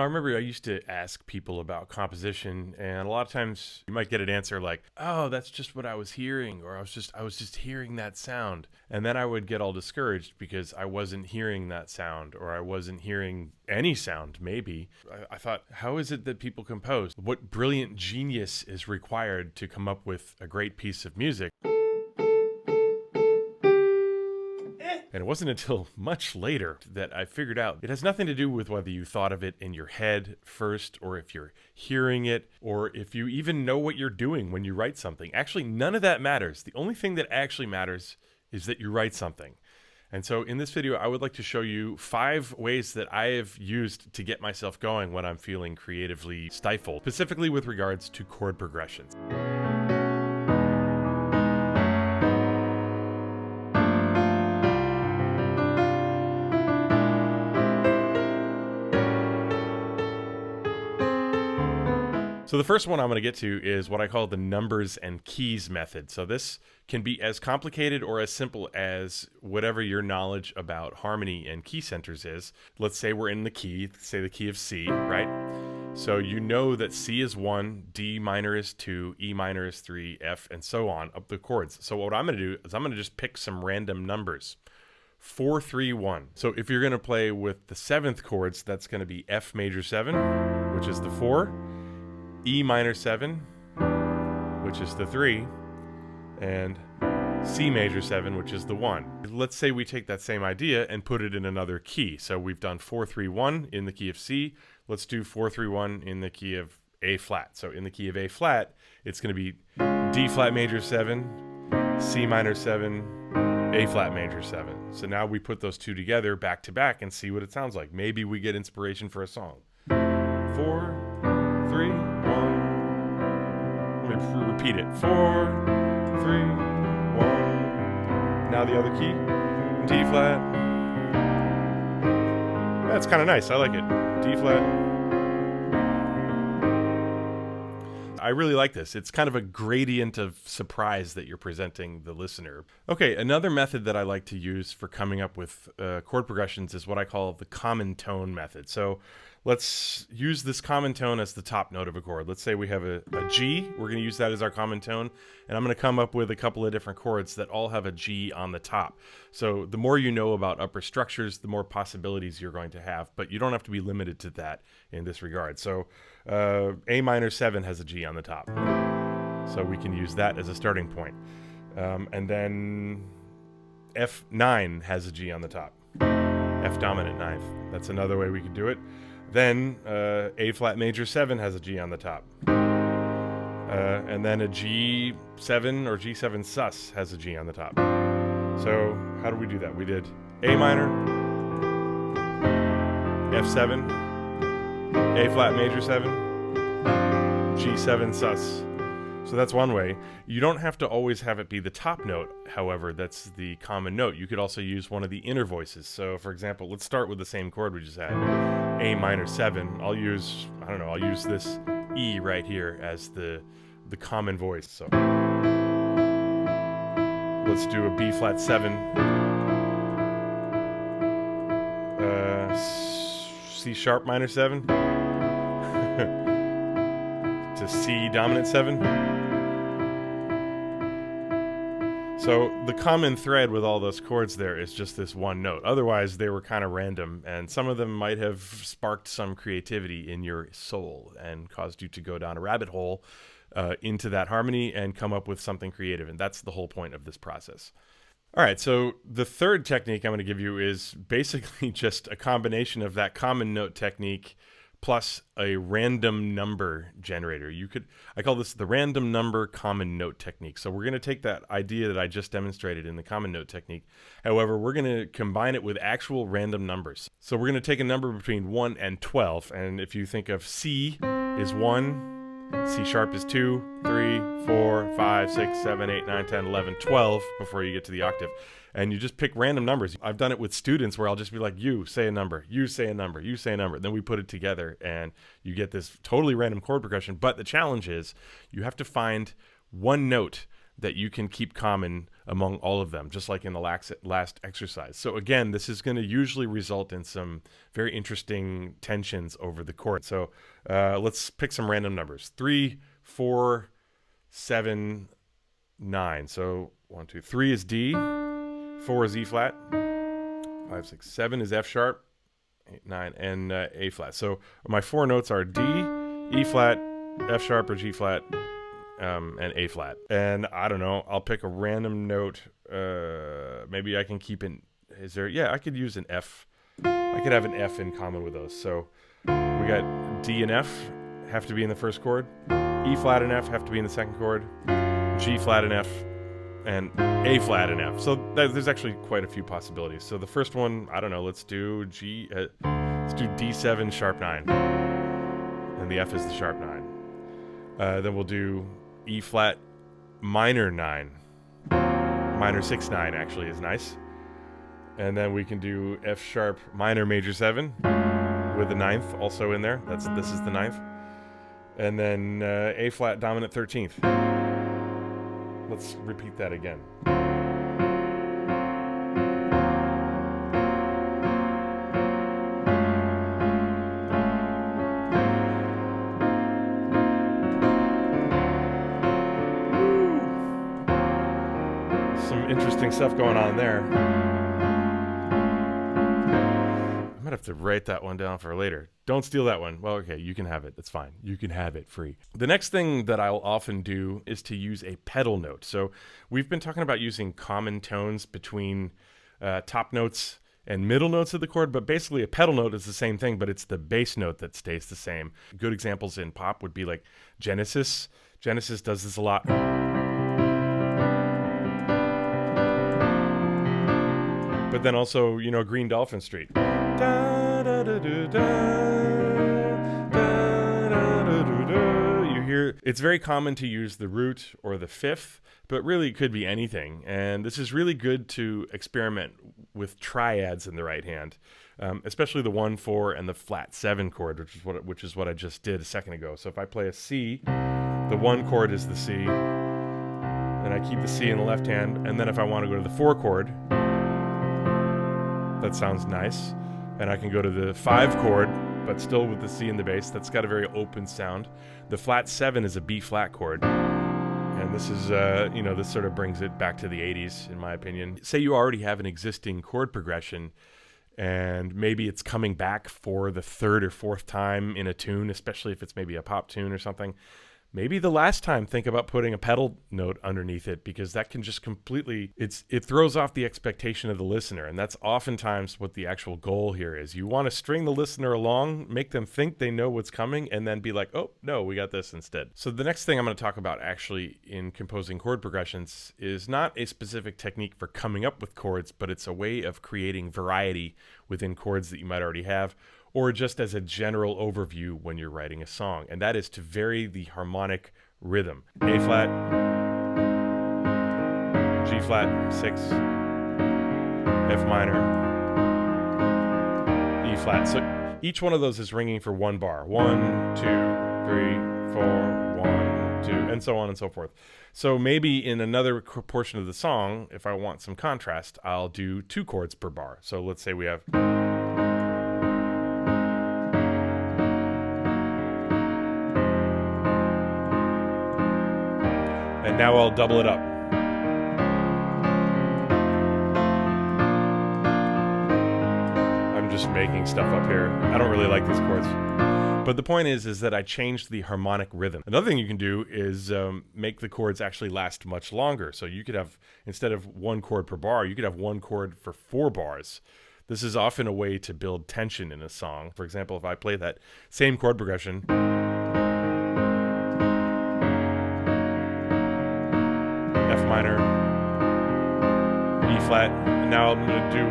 I remember I used to ask people about composition, and a lot of times you might get an answer like, "Oh, that's just what I was hearing," or I was just hearing that sound." And then I would get all discouraged because I wasn't hearing that sound, or I wasn't hearing any sound, maybe. I thought, how is it that people compose? What brilliant genius is required to come up with a great piece of music? And it wasn't until much later that I figured out it has nothing to do with whether you thought of it in your head first, or if you're hearing it, or if you even know what you're doing when you write something. Actually, none of that matters. The only thing that actually matters is that you write something. And so in this video, I would like to show you 5 ways that I have used to get myself going when I'm feeling creatively stifled, specifically with regards to chord progressions. So the first one I'm going to get to is what I call the numbers and keys method. So this can be as complicated or as simple as whatever your knowledge about harmony and key centers is. Let's say we're in the key, say the key of C, right? So you know that C is 1, D minor is 2, E minor is 3, F, and so on up the chords. So what I'm going to do is I'm going to just pick some random numbers. 4, 3, 1. So if you're going to play with the 7th chords, that's going to be F major 7, which is the 4. E minor 7, which is the 3, and C major 7, which is the 1. Let's say we take that same idea and put it in another key. So we've done 4, 3, 1 in the key of C. Let's do 4, 3, 1 in the key of A flat. So in the key of A flat, it's going to be D flat major 7, C minor 7, A flat major 7. So now we put those two together back to back and see what it sounds like. Maybe we get inspiration for a song. 4, 3, 1. Let me repeat it. 4, 3, 1. Now the other key. D flat. That's kind of nice. I like it. D flat. I really like this. It's kind of a gradient of surprise that you're presenting the listener. Okay, another method that I like to use for coming up with chord progressions is what I call the common tone method. So let's use this common tone as the top note of a chord. Let's say we have a G. We're going to use that as our common tone. And I'm going to come up with a couple of different chords that all have a G on the top. So the more you know about upper structures, the more possibilities you're going to have. But you don't have to be limited to that in this regard. So A minor 7 has a G on the top. So we can use that as a starting point. And then F9 has a G on the top. F dominant 9th. That's another way we could do it. Then A flat major 7 has a G on the top. And then a G7 or G7 sus has a G on the top. So how do we do that? We did A minor, F7, A flat major 7, G7 sus. So that's one way. You don't have to always have it be the top note, however, that's the common note. You could also use one of the inner voices. So for example, let's start with the same chord we just had. A minor 7. I'll use this E right here as the common voice. So let's do a B flat 7. C sharp minor 7. To C dominant 7. So the common thread with all those chords there is just this one note. Otherwise, they were kind of random, and some of them might have sparked some creativity in your soul and caused you to go down a rabbit hole into that harmony and come up with something creative. And that's the whole point of this process. All right, so the third technique I'm going to give you is basically just a combination of that common note technique plus a random number generator. I call this the random number common note technique. So we're going to take that idea that I just demonstrated in the common note technique. However, we're going to combine it with actual random numbers. So we're going to take a number between 1 and 12. And if you think of C is 1, C sharp is 2, 3, 4, 5, 6, 7, 8, 9, 10, 11, 12 before you get to the octave. And you just pick random numbers. I've done it with students where I'll just be like, you say a number, you say a number, you say a number. Then we put it together and you get this totally random chord progression. But the challenge is you have to find one note that you can keep common among all of them, just like in the last exercise. So again, this is going to usually result in some very interesting tensions over the chord. So let's pick some random numbers. 3, 4, 7, 9. So 1, 2, 3 is D, 4 is E flat, 5, 6, 7 is F sharp, 8, 9, and A flat. So my 4 notes are D, E flat, F sharp or G flat, and A flat. And I don't know, I'll pick a random note. Maybe I can keep in, I could use an F. I could have an F in common with those. So we got D and F have to be in the first chord. E flat and F have to be in the second chord. G flat and F, and A flat and F. So there's actually quite a few possibilities. So the first one, I don't know, let's do D7 sharp 9. And the F is the sharp 9. Then we'll do E flat minor 9. Minor 6 9 actually is nice. And then we can do F sharp minor major 7 with the 9th also in there. This is the 9th. And then A flat dominant 13th. Let's repeat that again. Some interesting stuff going on there. I might have to write that one down for later. Don't steal that one. Well, okay, you can have it. It's fine. You can have it free. The next thing that I'll often do is to use a pedal note. So we've been talking about using common tones between top notes and middle notes of the chord, but basically a pedal note is the same thing, but it's the bass note that stays the same. Good examples in pop would be like Genesis. Genesis does this a lot. But then also, Green Dolphin Street. You hear, it's very common to use the root or the fifth, but really it could be anything. And this is really good to experiment with triads in the right hand, especially the 1, 4, and the flat 7 chord, which is what I just did a second ago. So if I play a C, the 1 chord is the C, and I keep the C in the left hand, and then if I want to go to the 4 chord, that sounds nice. And I can go to the 5 chord, but still with the C in the bass. That's got a very open sound. The flat 7 is a B flat chord. And this is, this sort of brings it back to the 80s, in my opinion. Say you already have an existing chord progression, and maybe it's coming back for the 3rd or 4th time in a tune, especially if it's maybe a pop tune or something. Maybe the last time, think about putting a pedal note underneath it, because that can just completely, it throws off the expectation of the listener. And that's oftentimes what the actual goal here is. You want to string the listener along, make them think they know what's coming, and then be like, oh, no, we got this instead. So the next thing I'm going to talk about actually in composing chord progressions is not a specific technique for coming up with chords, but it's a way of creating variety within chords that you might already have, or just as a general overview when you're writing a song, and that is to vary the harmonic rhythm. A flat, G flat, 6, F minor, E flat. So each one of those is ringing for 1 bar. 1, 2, 3, 4, 1, 2, and so on and so forth. So maybe in another portion of the song, if I want some contrast, I'll do 2 chords per bar. So let's say we have... And now I'll double it up. I'm just making stuff up here. I don't really like these chords. But the point is that I changed the harmonic rhythm. Another thing you can do is make the chords actually last much longer. So you could have, instead of 1 chord per bar, you could have 1 chord for 4 bars. This is often a way to build tension in a song. For example, if I play that same chord progression, F minor, E flat, and now I'm going to do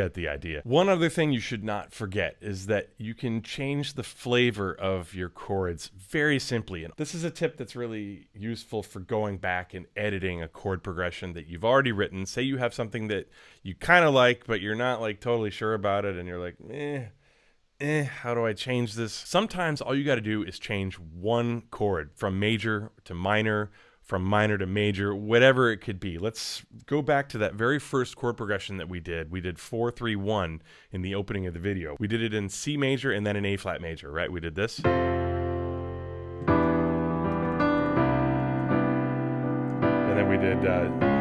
get the idea. One other thing you should not forget is that you can change the flavor of your chords very simply. And this is a tip that's really useful for going back and editing a chord progression that you've already written. Say you have something that you kind of like, but you're not like totally sure about it, and you're like, how do I change this? Sometimes all you got to do is change one chord from major to minor, from minor to major, whatever it could be. Let's go back to that very first chord progression that we did. We did 4-3-1 in the opening of the video. We did it in C major and then in A flat major, right? We did this. And then we did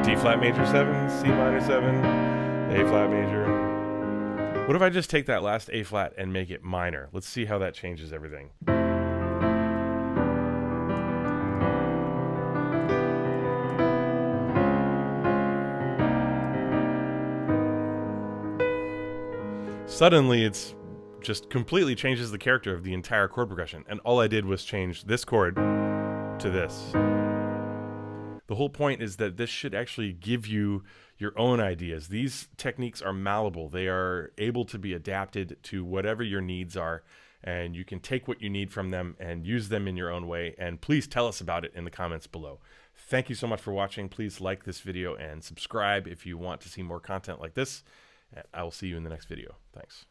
D flat major 7, C minor 7, A flat major. What if I just take that last A flat and make it minor? Let's see how that changes everything. Suddenly it's just completely changes the character of the entire chord progression, and all I did was change this chord to this. The whole point is that this should actually give you your own ideas. These techniques are malleable. They are able to be adapted to whatever your needs are, and you can take what you need from them and use them in your own way. And please tell us about it in the comments below. Thank you so much for watching. Please like this video and subscribe if you want to see more content like this. And I will see you in the next video. Thanks.